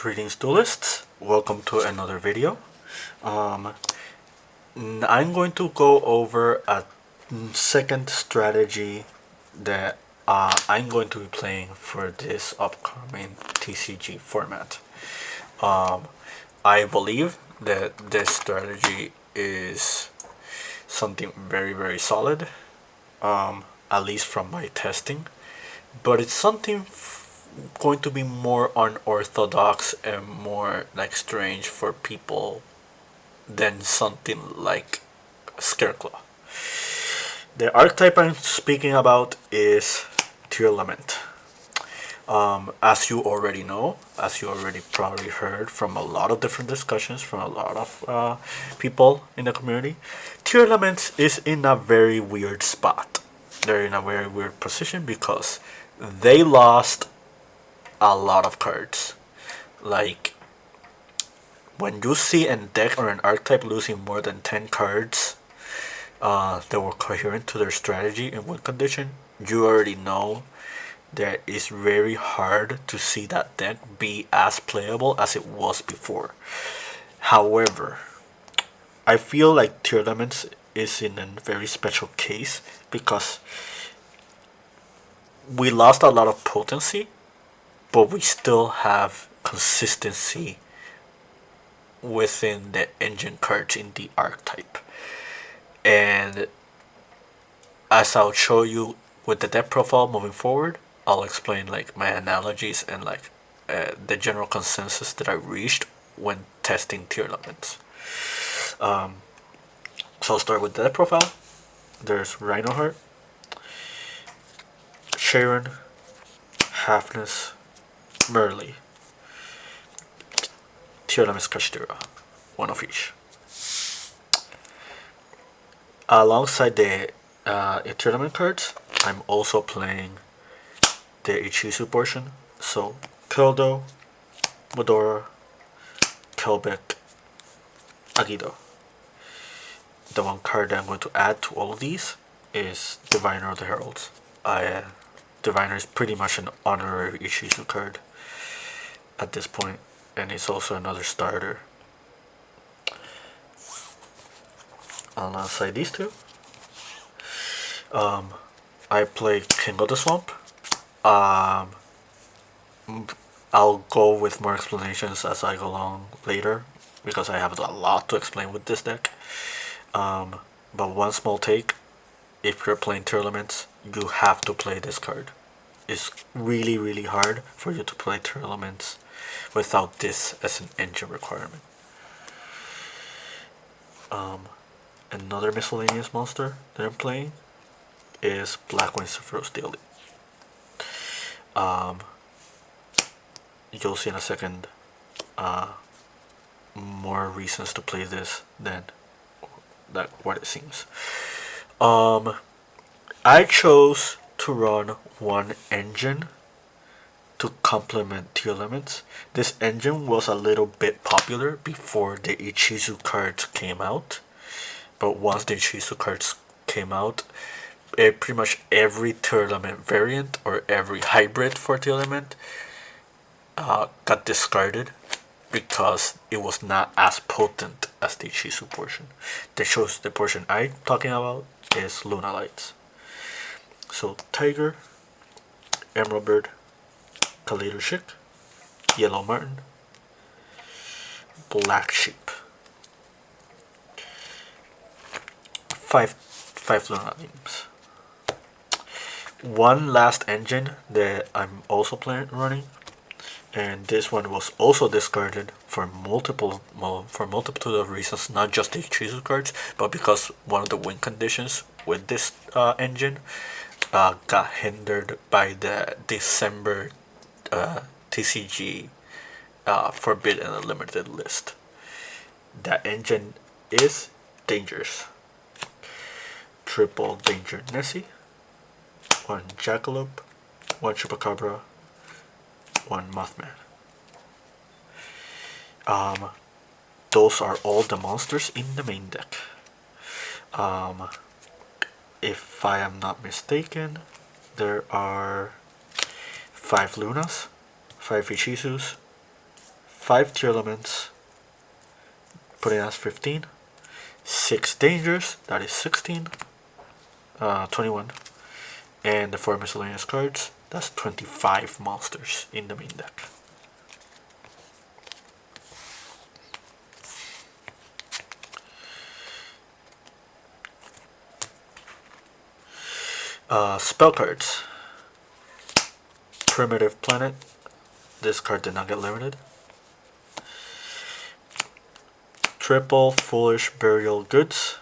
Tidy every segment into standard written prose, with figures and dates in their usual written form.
Greetings duelists, welcome to another video. I'm going to go over a second strategy that I'm going to be playing for this upcoming TCG format. I believe that this strategy is something very solid, at least from my testing, but it's something going to be more unorthodox and more like strange for people than something like Scareclaw. The archetype I'm speaking about is Tearlament. As you already know, as you already probably heard from a lot of different discussions from a lot of people in the community, Tearlaments is in a very weird spot. They're in a very weird position because they lost a lot of cards. Like, when you see a deck or an archetype losing more than 10 cards that were coherent to their strategy in win condition, you already know that it's very hard to see that deck be as playable as it was before. However, I feel like Tearlaments is in a very special case because we lost a lot of potency, but we still have consistency within the engine cards in the archetype. And as I'll show you with the deck profile moving forward, I'll explain like my analogies and like the general consensus that I reached when testing Tearlaments. So I'll start with the deck profile. There's Rhinoheart, Sharon, Halfness, Merly, Tearlaments Kashtira, one of each. Alongside the tournament cards, I'm also playing the Ichizu portion. So Keldo, Modora, Kelbeck, Agido. The one card that I'm going to add to all of these is Diviner of the Heralds. Diviner is pretty much an honorary Ichizu card at this point, and it's also another starter. Alongside these two, I play King of the Swamp. I'll go with more explanations as I go along later because I have a lot to explain with this deck. But one small take: if you're playing Tearlaments, you have to play this card. It's really hard for you to play Tearlaments without this as an engine requirement. Another miscellaneous monster that I'm playing is Blackwing Sephiroth Daily. You'll see in a second more reasons to play this than what it seems. I chose to run one engine to complement Tearlaments. This engine was a little bit popular before the Ichizu cards came out, but once the Ichizu cards came out, pretty much every Tearlament variant or every hybrid for Tearlament got discarded because it was not as potent as the Ichizu portion. The portion I'm talking about is Lunalights. So Tiger, Emerald Bird, Kaleidor Chick, Yellow Martin, Black Sheep. Five Lunalight names. One last engine that I'm also running, and this one was also discarded for multiple of reasons, not just the Ichizu cards, but because one of the win conditions with this engine got hindered by the December TCG Forbidden and Limited list. That engine is dangerous. Triple Danger Nessie, one Jackalope, one Chupacabra, one Mothman. Those are all the monsters in the main deck. If I am not mistaken, there are 5 Lunas, 5 Ichizus, 5 Tearlaments, putting us 15. 6 Dangers, that is 16. 21. And the 4 miscellaneous cards, that's 25 monsters in the main deck. Spell cards. Primitive Planet. This card did not get limited. Triple Foolish Burial Goods.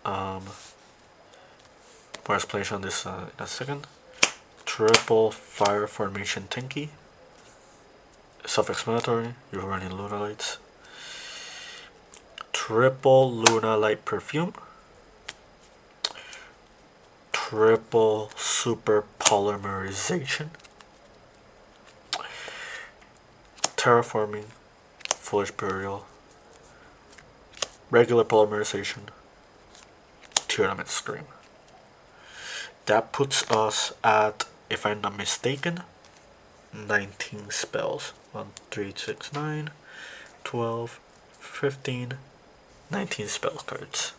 More explanation on this in a second. Triple Fire Formation Tinky. Self-explanatory. You're running Lunalights. Triple Lunalight Perfume. Triple Super Polymerization. Terraforming. Foolish Burial. Regular Polymerization. Tearlaments Scream. That puts us at, if I'm not mistaken, 19 spells. 1, 3, 6, 9, 12, 15, 19 spell cards.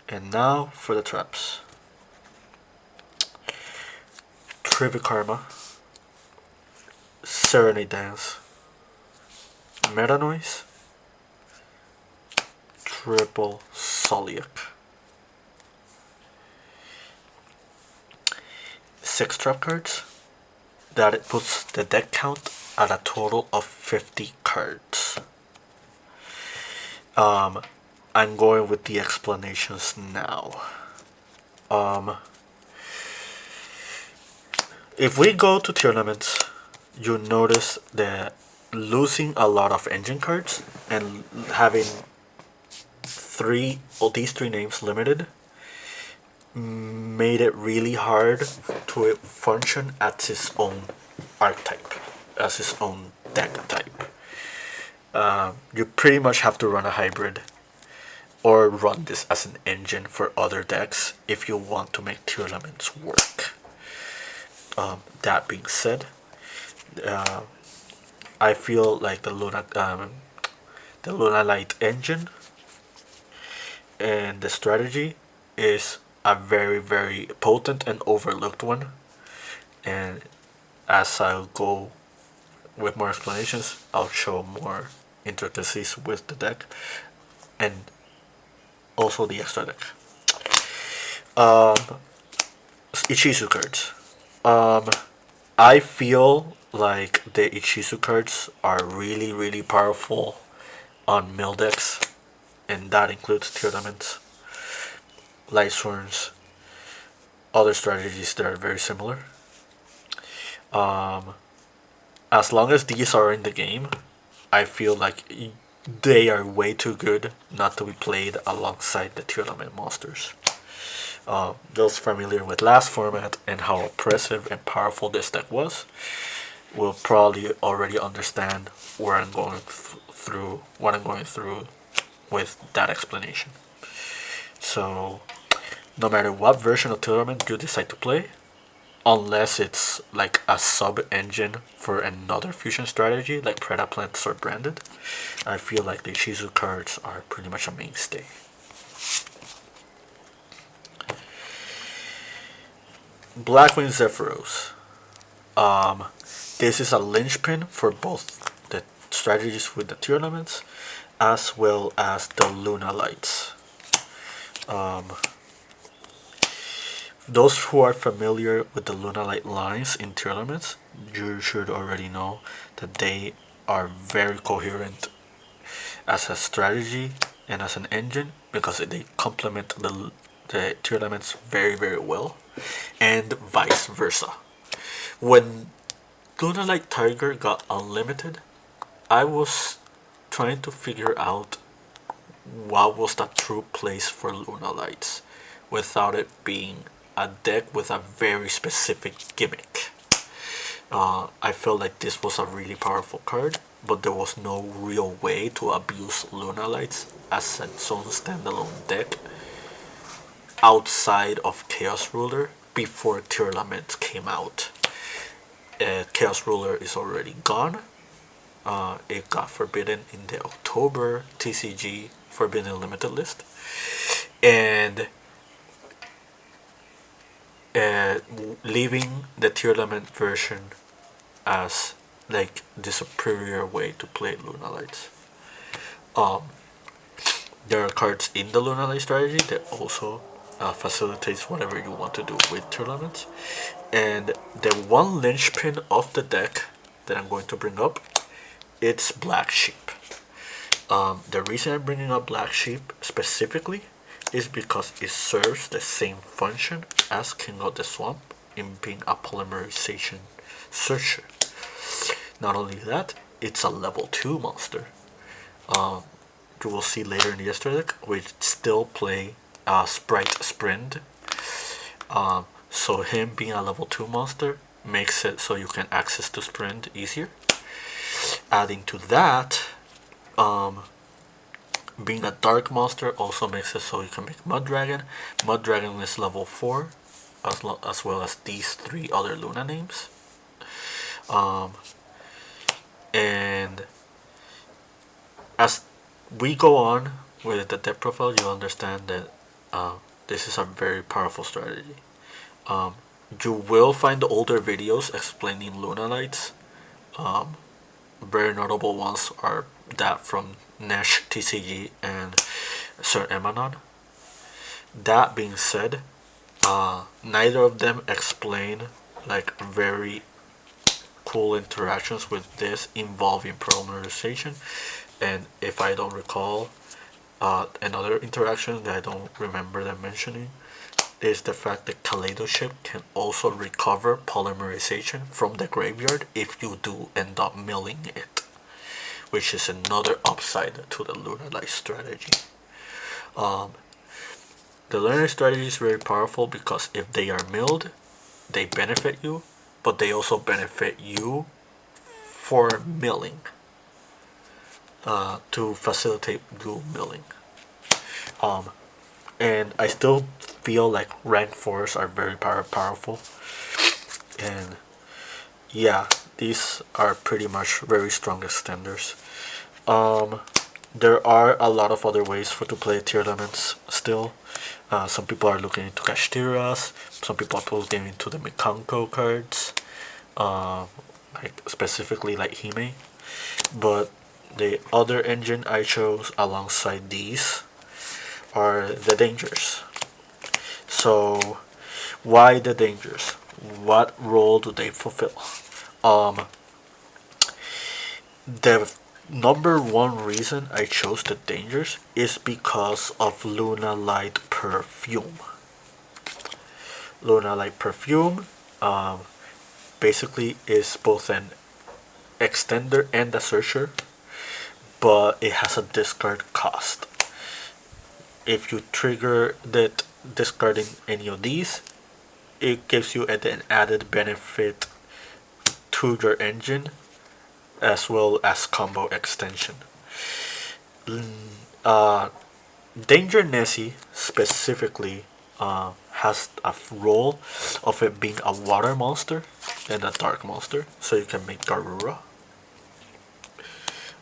And now for the traps. Trivikarma, Serenade Dance, Meta Noise, Triple Soliac. 6 trap cards. That it puts the deck count at a total of 50 cards. I'm going with the explanations now. If we go to Tearlaments, you notice that losing a lot of engine cards and having these three names limited made it really hard to function as its own archetype, as its own deck type. You pretty much have to run a hybrid or run this as an engine for other decks if you want to make Tearlaments work. That being said, I feel like the Lunalight engine and the strategy is a very, very potent and overlooked one. And as I'll go with more explanations, I'll show more intricacies with the deck and also the extra deck. Ichizu cards. I feel like the Ichizu cards are really, really powerful on mill decks, and that includes Tearlaments, Light Sworns, other strategies that are very similar. As long as these are in the game, I feel like they are way too good not to be played alongside the Tearlament monsters. Those familiar with last format and how oppressive and powerful this deck was will probably already understand where I'm going through what I'm going through with that explanation. So, no matter what version of Tearlament you decide to play, unless it's like a sub-engine for another fusion strategy like Predaplants or Branded, I feel like the Ichizu cards are pretty much a mainstay. Blackwing Zephyros. This is a linchpin for both the strategies with the Tearlaments as well as the Lunalights. Those who are familiar with the Lunalight lines in Tearlaments, you should already know that they are very coherent as a strategy and as an engine because they complement the Tearlaments very, very well, and vice versa. When Lunalight Tiger got unlimited, I was trying to figure out what was the true place for Lunalights without it being a deck with a very specific gimmick. I felt like this was a really powerful card, but there was no real way to abuse Lunalights as its own standalone deck outside of Chaos Ruler before Tearlaments came out. Chaos Ruler is already gone. It got forbidden in the October TCG Forbidden Limited list, and leaving the Tearlament version as like the superior way to play Lunalights. Um, there are cards in the Lunalight strategy that also facilitates whatever you want to do with Tearlaments. And the one linchpin of the deck that I'm going to bring up, it's Black Sheep. The reason I'm bringing up Black Sheep specifically is because it serves the same function as King of the Swamp in being a polymerization searcher. Not only that, it's a level 2 monster. You will see later in the yesterday deck, we still play Sprite Sprint. So him being a level 2 monster makes it so you can access to Sprint easier. Adding to that, being a dark monster also makes it so you can make Mud Dragon. Mud Dragon is level 4, as well as these 3 other Luna names. And as we go on with the deck profile, you'll understand that this is a very powerful strategy. You will find the older videos explaining Lunalights. Very notable ones are that from Nash TCG and Sir Emanon. That being said, neither of them explain like very cool interactions with this involving polymerization. And if I don't recall, another interaction that I don't remember them mentioning is the fact that Kaleido Ship can also recover polymerization from the graveyard if you do end up milling it, which is another upside to the Lunalight strategy. The Lunalight strategy is very powerful because if they are milled, they benefit you, but they also benefit you for milling, to facilitate you milling. And I still feel like rank 4s are very powerful, and yeah, these are pretty much very strong extenders. There are a lot of other ways to play Tearlaments still. Some people are looking into Kashtiras, some people are looking into the Mikanko cards, like specifically like Hime. But the other engine I chose alongside these are the dangers. So why the dangers? What role do they fulfill? The number one reason I chose the dangers is because of Lunalight Perfume. Lunalight Perfume basically is both an extender and a searcher, but it has a discard cost. If you trigger that discarding any of these, it gives you an added benefit to your engine as well as combo extension. Danger Nessie specifically has a role of it being a water monster and a dark monster, so you can make Garura,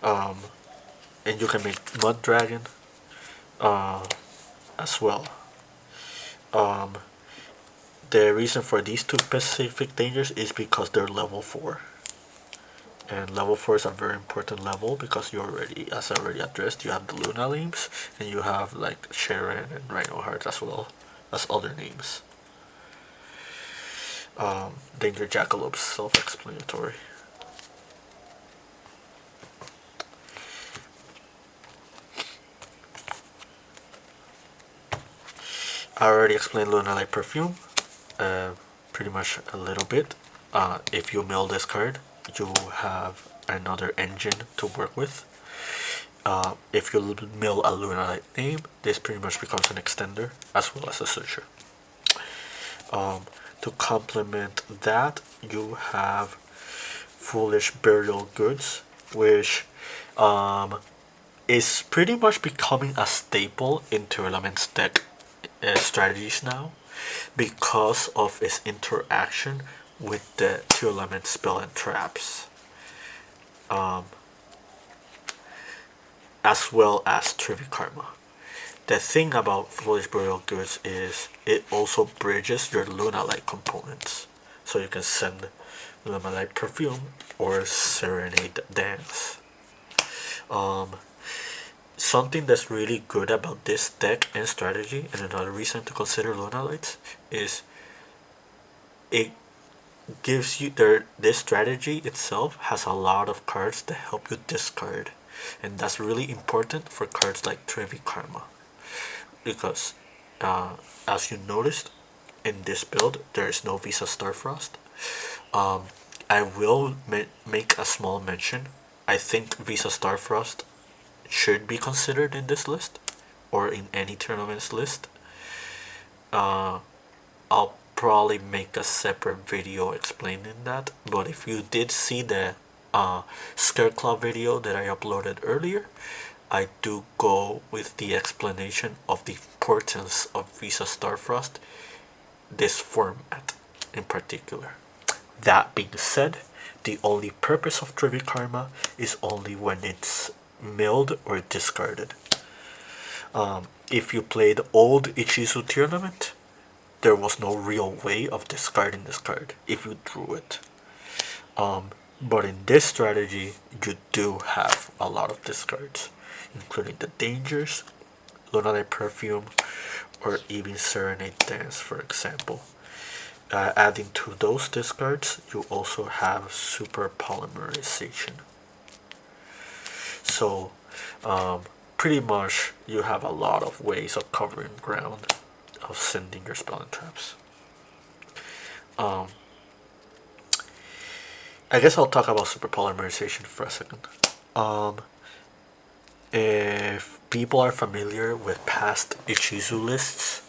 and you can make Mud Dragon as well. The reason for these two specific dangers is because they're level 4. And level 4 is a very important level because you already, as I already addressed, you have the Lunalights and you have like Sharon and Rhino Heart as well as other names. Danger Jackalope's self-explanatory. I already explained Lunalight Perfume, pretty much a little bit. If you mill this card, you have another engine to work with. If you mill a Lunalight name, this pretty much becomes an extender as well as a searcher. To complement that, you have Foolish Burial Goods, which is pretty much becoming a staple in Tearlaments deck strategies now because of its interaction with the Tearlaments spell and traps, as well as Trivikarma. The thing about Foolish Burial Goods is it also bridges your Lunalight components. So you can send Lunalight Perfume or Serenade Dance. Something that's really good about this deck and strategy, and another reason to consider Lunalights, is it gives you this strategy itself has a lot of cards that help you discard, and that's really important for cards like Trivikarma, because as you noticed in this build there is no Visa Starfrost. I will make a small mention. I think Visa Starfrost should be considered in this list or in any tournaments list. I'll probably make a separate video explaining that, but if you did see the Scareclaw video that I uploaded earlier, I do go with the explanation of the importance of Visa Starfrost, this format in particular. That being said, the only purpose of Trivikarma is only when it's milled or discarded. If you played old Ichizu Tearlament, there was no real way of discarding this card if you drew it. But in this strategy, you do have a lot of discards, including the Dangers, Lunalight Perfume, or even Serenade Dance, for example. Adding to those discards, you also have Super Polymerization. So, pretty much you have a lot of ways of covering ground, of sending your spell and traps. I guess I'll talk about Super Polymerization for a second. If people are familiar with past Ichizu lists,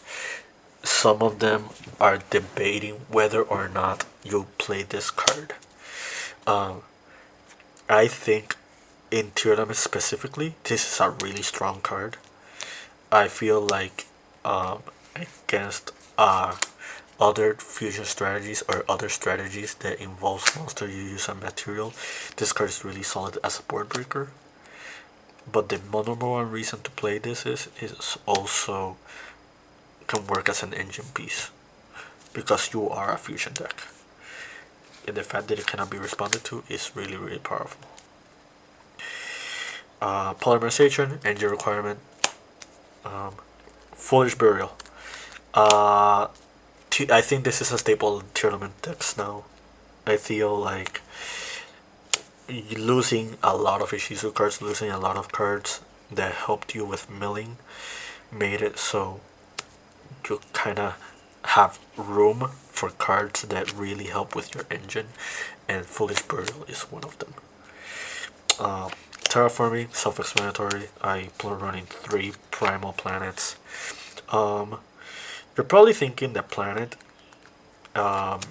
some of them are debating whether or not you'll play this card. I think in Tearlaments specifically, this is a really strong card. I feel like against other fusion strategies or other strategies that involves monster you use a material, this card is really solid as a board breaker. But the number one reason to play this is also can work as an engine piece, because you are a fusion deck, and the fact that it cannot be responded to is really, really powerful. Polymerization, engine requirement, Foolish Burial. I think this is a staple in tournament decks now. I feel like losing a lot of Ichizu cards, losing a lot of cards that helped you with milling, made it so you kind of have room for cards that really help with your engine, and Foolish Burial is one of them. Terraforming, self-explanatory. I plan running 3 primal planets. You're probably thinking that planet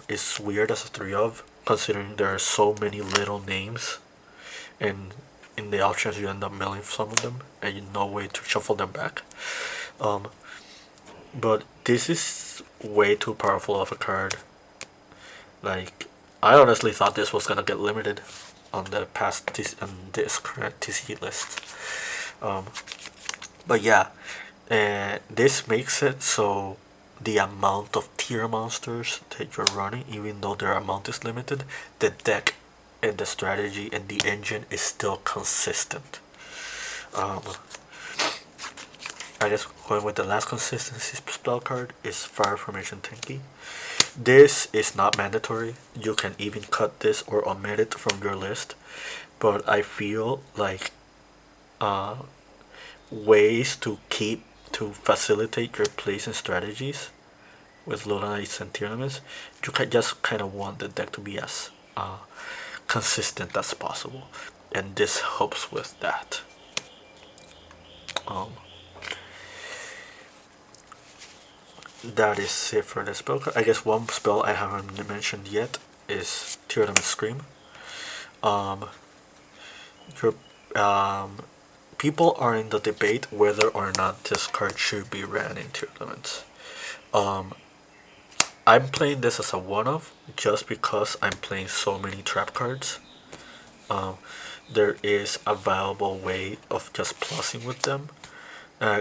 is weird as a 3 of, considering there are so many little names, and in the options you end up milling some of them, and you no way to shuffle them back. But this is way too powerful of a card. Like, I honestly thought this was gonna get limited on the past this current TCG list. But yeah, this makes it so the amount of tier monsters that you're running, even though their amount is limited, the deck and the strategy and the engine is still consistent. I guess going with the last consistency spell card is Fire Formation Tenki. This is not mandatory. You can even cut this or omit it from your list. But I feel like ways to facilitate your plays and strategies with Lunalights and Tearlaments, you can just kind of want the deck to be as consistent as possible, and this helps with that. That is it for the spell card. I guess one spell I haven't mentioned yet is Tearlaments Scream. Your people are in the debate whether or not this card should be ran in Tearlaments. I'm playing this as a one-off just because I'm playing so many trap cards. Um, there is a viable way of just plussing with them,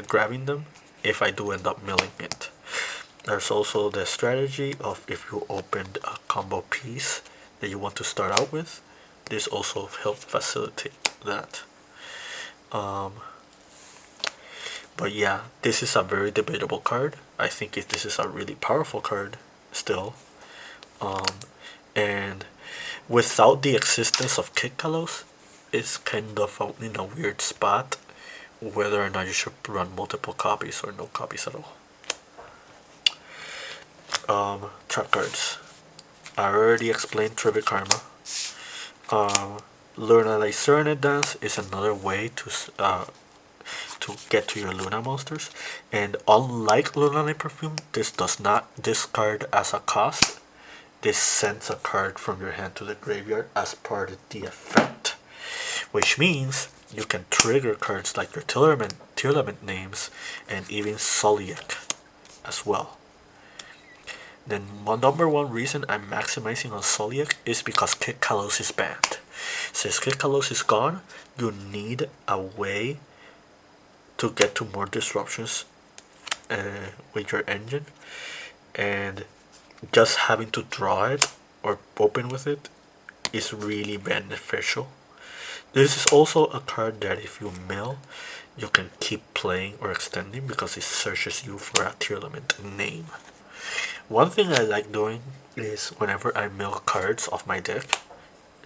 grabbing them, if I do end up milling it. There's also the strategy of if you opened a combo piece that you want to start out with, this also helps facilitate that. Um, but yeah, this is a very debatable card. I think this is a really powerful card still. Um, and without the existence of Kid Kalos, it's kind of in a weird spot whether or not you should run multiple copies or no copies at all. Trap cards. I already explained Trivic Karma. Lunalight Serenade Dance is another way to get to your Luna monsters, and unlike Lunalight Perfume, this does not discard as a cost. This sends a card from your hand to the graveyard as part of the effect, which means you can trigger cards like your Tearlament names and even Soliak as well. Then number one reason I'm maximizing on Soliak is because Kid Kalos is banned. Since Kid Kalos is gone, you need a way to get to more disruptions with your engine, and just having to draw it or open with it is really beneficial. This is also a card that if you mill, you can keep playing or extending because it searches you for a Tearlament name. One thing I like doing is whenever I mill cards off my deck,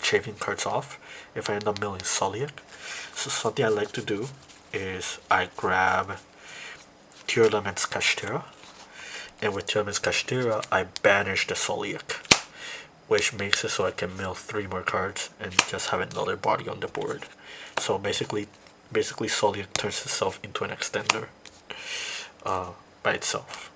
shaving cards off, if I end up milling Soliak, so something I like to do is I grab Tearlaments Kashtira, and with Tearlaments Kashtira I banish the Soliak, which makes it so I can mill 3 more cards and just have another body on the board. So basically Soliak turns itself into an extender by itself.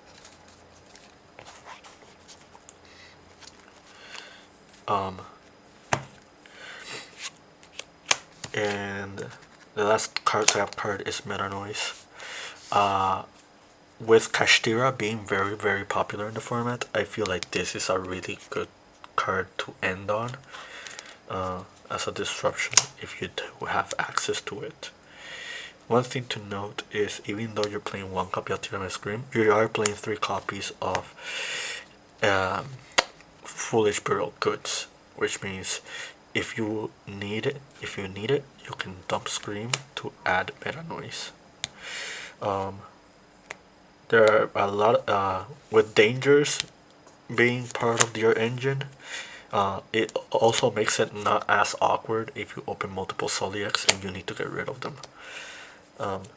And the last trap card is Meta Noise. With Kashtira being very, very popular in the format, I feel like this is a really good card to end on as a disruption if you do have access to it. One thing to note is even though you're playing 1 copy of Tiramisu Scream, you are playing 3 copies of Foolish Burial Goods, which means if you need it, you can dump Scream to add Meta Noise. There are a lot with dangers being part of your engine. It also makes it not as awkward if you open multiple Soliaks and you need to get rid of them.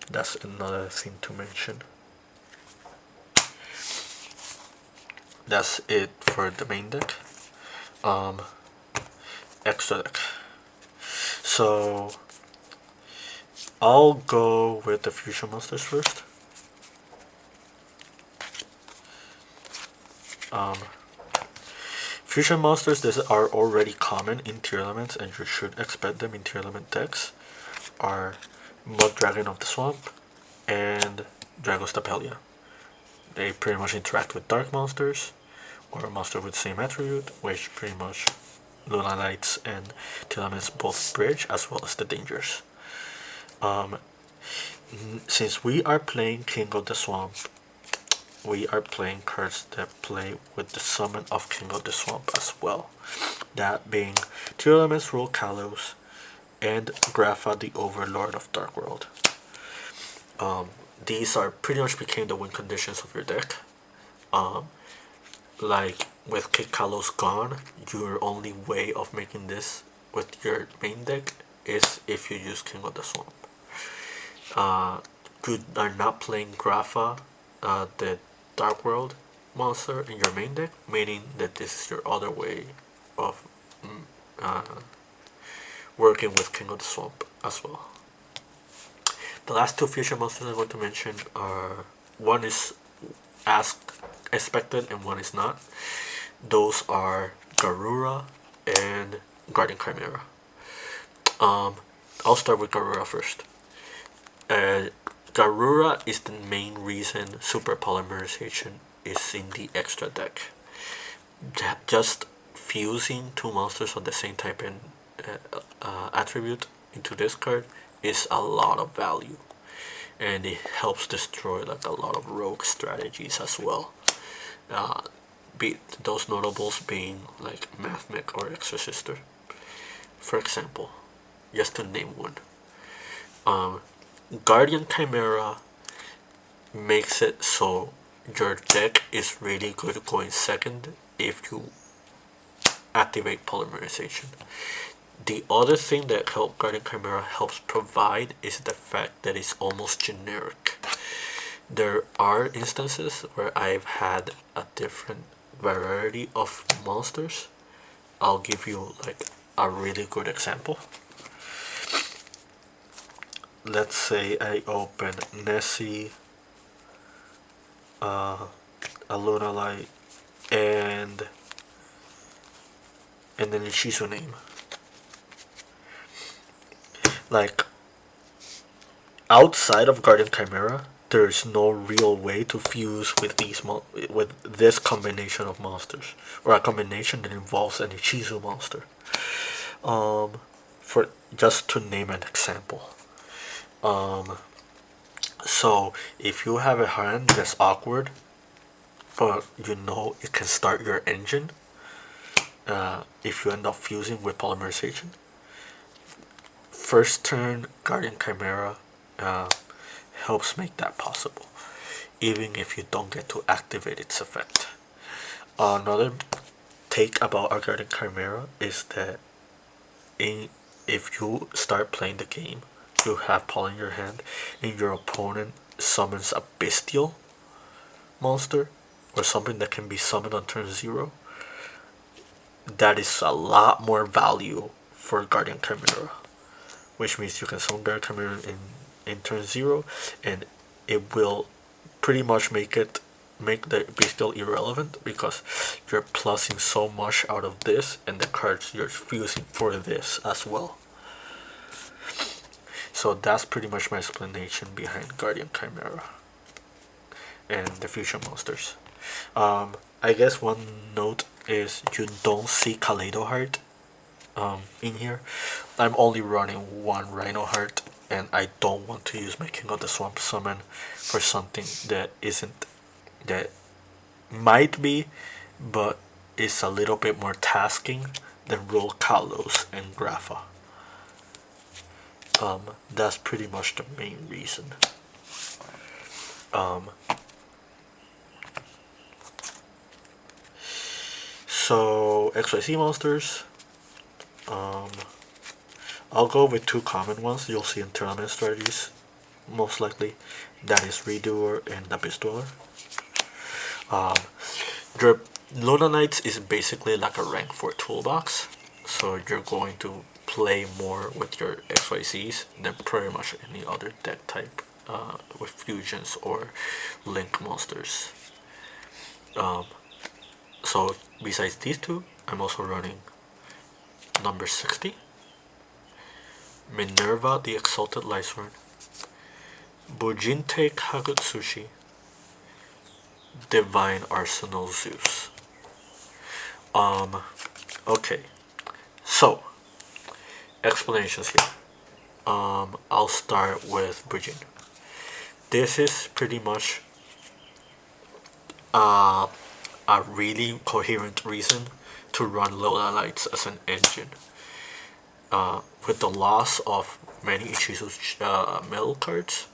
That's another thing to mention. That's it for the main deck. Extra deck. So I'll go with the fusion monsters first. Fusion monsters that are already common in Tearlaments and you should expect them in Tearlament decks are Mud Dragon of the Swamp and Dragostapelia. They pretty much interact with dark monsters or a monster with same attribute, which pretty much Lunalights and Tearlaments both bridge, as well as the dangers. Since we are playing King of the Swamp, we are playing cards that play with the summon of King of the Swamp as well. That being Tearlaments Roll Kalos and Grapha the Overlord of Dark World. These are pretty much became the win conditions of your deck. Like with Kid Kalos gone, your only way of making this with your main deck is if you use King of the Swamp. You are not playing Grapha, the Dark World monster in your main deck, meaning that this is your other way of working with King of the Swamp as well. The last 2 fusion monsters I want to mention are, one is as expected and one is not. Those are Garura and Guardian Chimera. I'll start with Garura first. Garura is the main reason Super Polymerization is in the extra deck. just fusing two monsters of the same type and attribute into this card is a lot of value, and it helps destroy like a lot of rogue strategies as well. Uh, be those notables being like Mathmech or Exorcister, for example, just to name one. Um, Guardian Chimera makes it so your deck is really good going second if you activate polymerization. The other thing that Guardian Chimera helps provide is the fact that it's almost generic. There are instances where I've had a different variety of monsters. I'll give you like a really good example. Let's say I open Nessie, a Lunalight, and an Ichizu name. Like, outside of Guardian Chimera, there's no real way to fuse with with this combination of monsters, or a combination that involves an Ichizu monster. For just to name an example. So if you have a hand that's awkward, but you know it can start your engine, if you end up fusing with polymerization, first turn Guardian Chimera helps make that possible, even if you don't get to activate its effect. Another take about our Guardian Chimera is that if you start playing the game, you have Paul in your hand, and your opponent summons a bestial monster or something that can be summoned on turn 0, that is a lot more value for Guardian Chimera, which means you can summon Guardian Chimera in turn 0, and it will pretty much make the bestial irrelevant because you're plussing so much out of this, and the cards you're fusing for this as well. So that's pretty much my explanation behind Guardian Chimera and the fusion monsters. I guess one note is you don't see Kaleido Heart in here. I'm only running one Rhino Heart, and I don't want to use my King of the Swamp summon for something that isn't, that might be, but is a little bit more tasking than roll Kalos and Grapha. That's pretty much the main reason. So XYZ monsters. I'll go with two common ones you'll see in Tearlaments strategies, most likely. That is Redoer and Abyss Dweller. Your Lunalights is basically like a rank 4 toolbox, so you're going to play more with your XYZs than pretty much any other deck type with fusions or link monsters. So besides these two, I'm also running number 60, Minerva the Exalted Lysworn, Bujinte Kagutsushi, Divine Arsenal Zeus. Okay, so explanations here. I'll start with Bujin. This is pretty much a really coherent reason to run Lunalights as an engine. With the loss of many Ichizu's middle cards,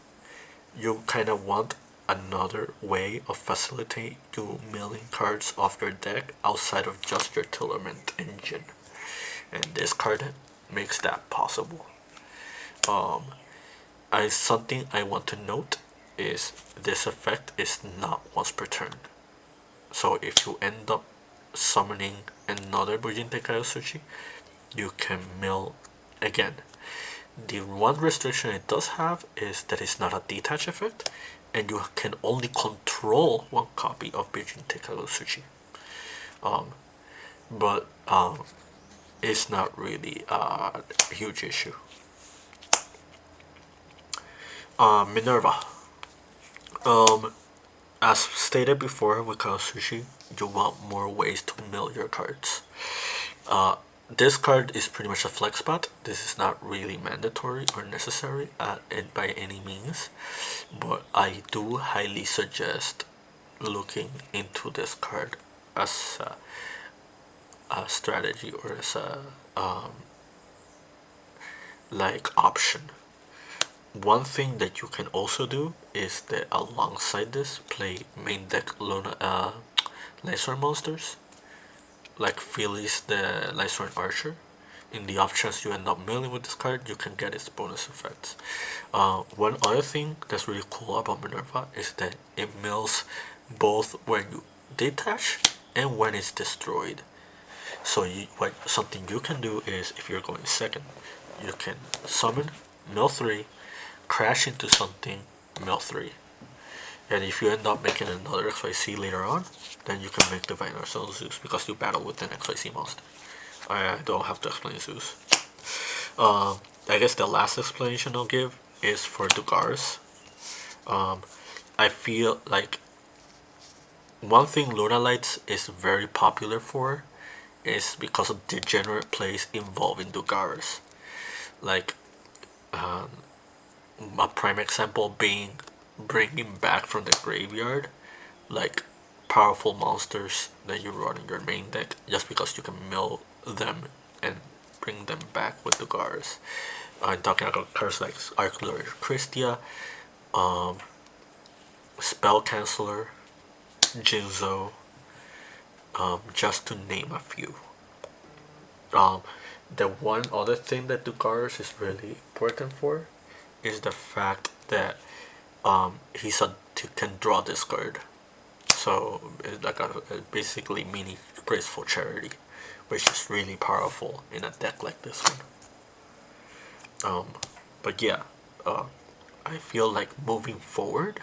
you kind of want another way of facilitate you milling cards off your deck outside of just your Tearlament engine, and this card makes that possible. Something I want to note is this effect is not once per turn. So if you end up summoning another Bujinte Kaiotsuchi, you can mill again. The one restriction it does have is that it's not a detach effect, and you can only control one copy of Bujinte Kaiotsuchi. But it's not really a huge issue. Minerva. As stated before with Sushi, you want more ways to mill your cards. Uh, this card is pretty much a flex spot. This is not really mandatory or necessary by any means, but I do highly suggest looking into this card as a strategy or as a like option. One thing that you can also do is that alongside this, play main deck Laser monsters, like Phyllis the Lysorn Archer. In the options you end up milling with this card, you can get its bonus effects. One other thing that's really cool about Minerva is that it mills both when you detach and when it's destroyed. So something you can do is, if you're going second, you can summon, mill 3, crash into something, mill 3. And if you end up making another XYZ later on, then you can make Divine Arsenal Zeus because you battle with an XYZ monster. I don't have to explain Zeus. I guess the last explanation I'll give is for Dugars. I feel like one thing Lunalights is very popular for is because of degenerate plays involving Dugars. Like, a prime example being bringing back from the graveyard, like powerful monsters that you run in your main deck just because you can mill them and bring them back with the guards. I'm talking about cards like Arclure Christia, Spell Canceller, Jinzo, just to name a few. The one other thing that Dugars is really important for is the fact that can draw this card. So it's like a basically mini graceful charity, which is really powerful in a deck like this one. But yeah, I feel like moving forward,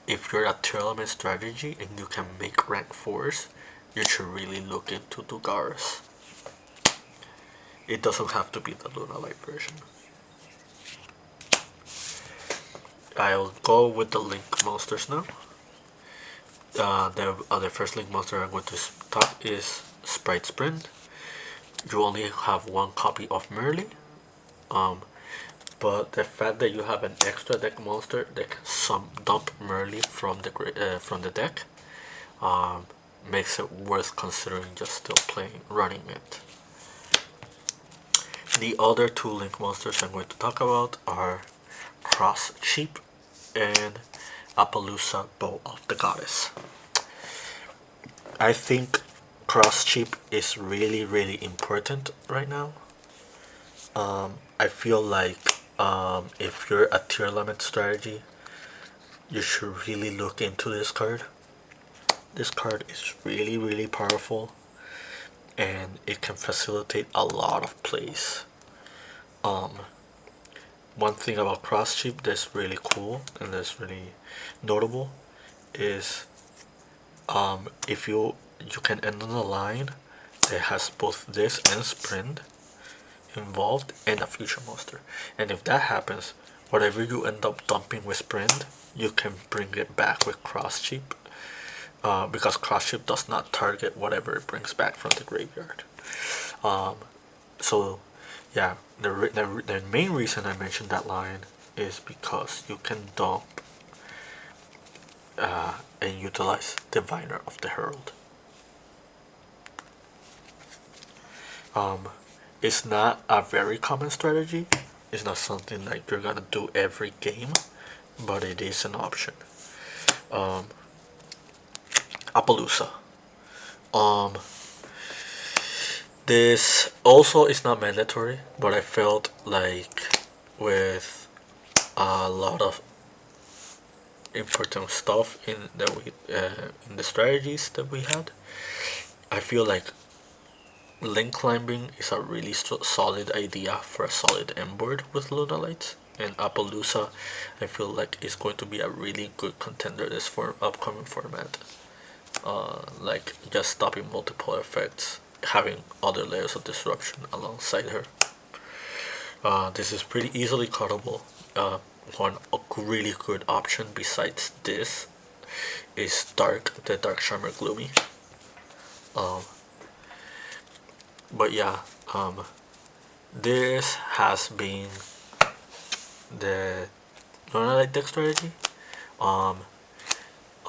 if you're a Tearlaments strategy and you can make rank 4s, you should really look into Dugars. It doesn't have to be the Lunalight version. I'll go with the Link monsters now. The first Link monster I'm going to talk is Sprite Sprint. You only have one copy of Merly, but the fact that you have an extra deck monster that can dump Merly from the deck makes it worth considering just still running it. The other two Link monsters I'm going to talk about are Cross Sheep and Appaloosa Bow of the Goddess. I think Cross Sheep is really important right now. I feel like if you're a Tearlaments strategy, you should really look into this card. This card is really powerful, and it can facilitate a lot of plays. One thing about Cross Sheep that's really cool and that's really notable is if you can end on a line that has both this and Sprint involved and a future monster, and if that happens, whatever you end up dumping with Sprint, you can bring it back with Cross Sheep, because Cross Sheep does not target whatever it brings back from the graveyard. So yeah, the main reason I mentioned that line is because you can dump and utilize Diviner of the Herald. It's not a very common strategy. It's not something like you're gonna do every game, but it is an option. Appaloosa. This also is not mandatory, but I felt like with a lot of important stuff in the strategies that we had, I feel like link climbing is a really solid idea for a solid end board with Lunalights, and Appaloosa I feel like is going to be a really good contender this upcoming format. Like just stopping multiple effects, having other layers of disruption alongside her. This is pretty easily cuttable. One really good option besides this is the Dark Charmer Gloomy. Um, but yeah, this has been the Lunalight deck strategy. Um,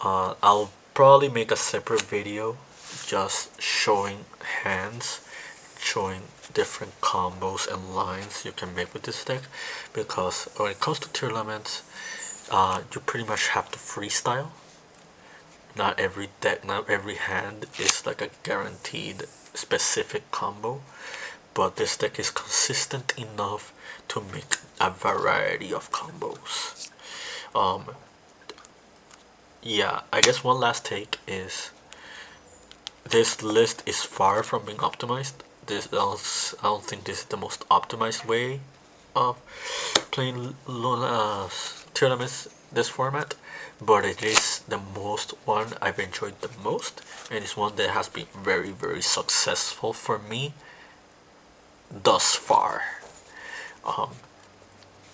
I'll probably make a separate video just showing hands, showing different combos and lines you can make with this deck, because when it comes to Tearlaments, you pretty much have to freestyle. Not every deck, not every hand is like a guaranteed specific combo, but this deck is consistent enough to make a variety of combos. Yeah, I guess one last take is this list is far from being optimized. I don't think this is the most optimized way of playing tournaments this format, but it is the most one I've enjoyed the most, and it's one that has been very successful for me thus far. Um,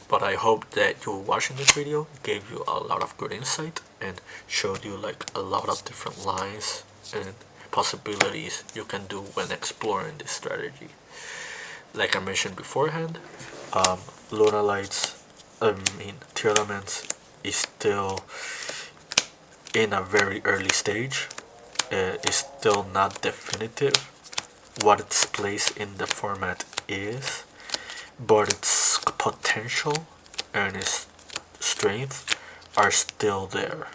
but I hope that you watching this video gave you a lot of good insight and showed you like a lot of different lines and possibilities you can do when exploring this strategy. Like I mentioned beforehand, Lunalights, Tearlaments is still in a very early stage. It's still not definitive what its place in the format is, but its potential and its strength are still there.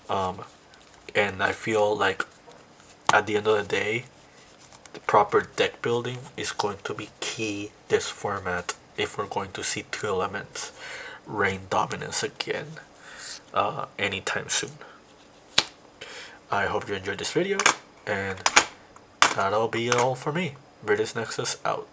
And I feel like at the end of the day, the proper deck building is going to be key this format if we're going to see two elements reign dominance again anytime soon. I hope you enjoyed this video, and that'll be all for me. British Nexus out.